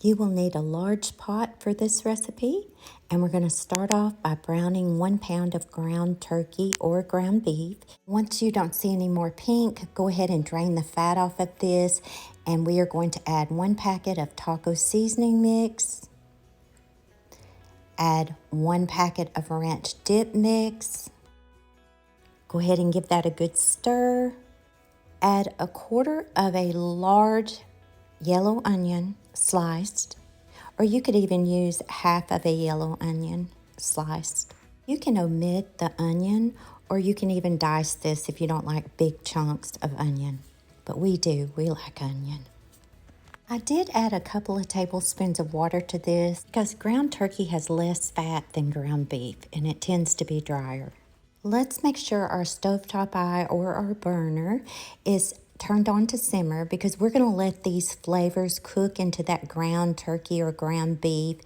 You will need a large pot for this recipe, and we're going to start off by browning 1 pound of ground turkey or ground beef. Once you don't see any more pink, go ahead and drain the fat off of this, and we are going to add 1 packet of taco seasoning mix, add 1 packet of ranch dip mix. Go ahead and give that a good stir. Add 1/4 of a large yellow onion sliced, or you could even use half of a yellow onion sliced. You can omit the onion, or you can even dice this if you don't like big chunks of onion, but we do, we like onion. I did add a couple of tablespoons of water to this because ground turkey has less fat than ground beef and it tends to be drier. Let's make sure our stovetop eye or our burner is turned on to simmer because we're going to let these flavors cook into that ground turkey or ground beef,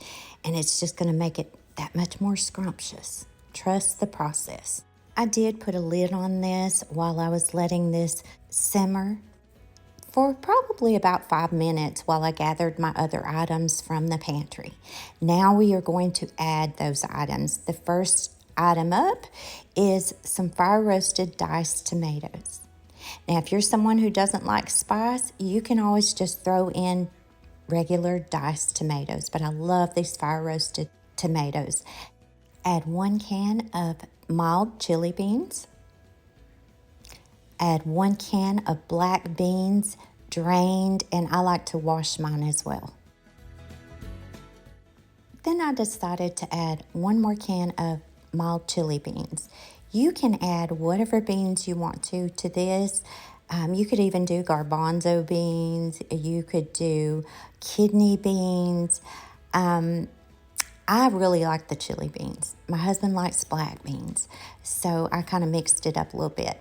and it's just going to make it that much more scrumptious. Trust the process. I did put a lid on this while I was letting this simmer for probably about 5 minutes while I gathered my other items from the pantry. Now we are going to add those items. The first item up is some fire roasted diced tomatoes. Now, if you're someone who doesn't like spice, you can always just throw in regular diced tomatoes, but I love these fire roasted tomatoes. Add 1 can of mild chili beans. Add 1 can of black beans, drained, and I like to wash mine as well. Then I decided to add 1 more can of mild chili beans. You can add whatever beans you want to this. You could even do garbanzo beans. You could do kidney beans. I really like the chili beans. My husband likes black beans, so I kind of mixed it up a little bit.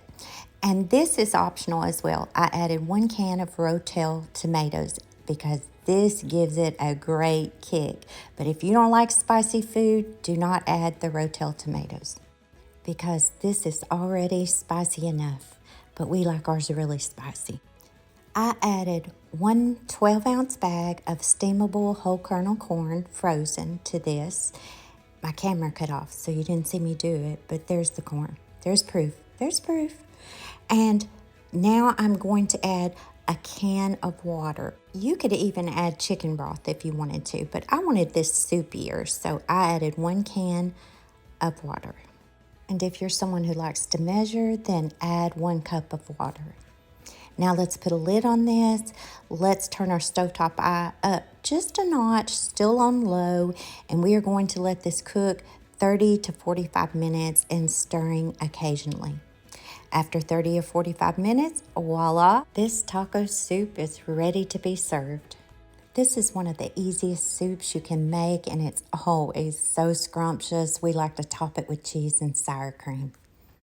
And this is optional as well. I added 1 can of Rotel tomatoes because this gives it a great kick. But if you don't like spicy food, do not add the Rotel tomatoes because this is already spicy enough, but we like ours really spicy. I added 1 12-ounce bag of steamable whole kernel corn frozen to this. My camera cut off, so you didn't see me do it, but there's the corn. There's proof. There's proof. And now I'm going to add a can of water. You could even add chicken broth if you wanted to, but I wanted this soupier, so I added 1 can of water. And if you're someone who likes to measure, then add 1 cup of water. Now let's put a lid on this. Let's turn our stovetop eye up just a notch, still on low, and we are going to let this cook 30 to 45 minutes and stirring occasionally. After 30 or 45 minutes, voila, this taco soup is ready to be served. This is one of the easiest soups you can make, and it's always so scrumptious. We like to top it with cheese and sour cream.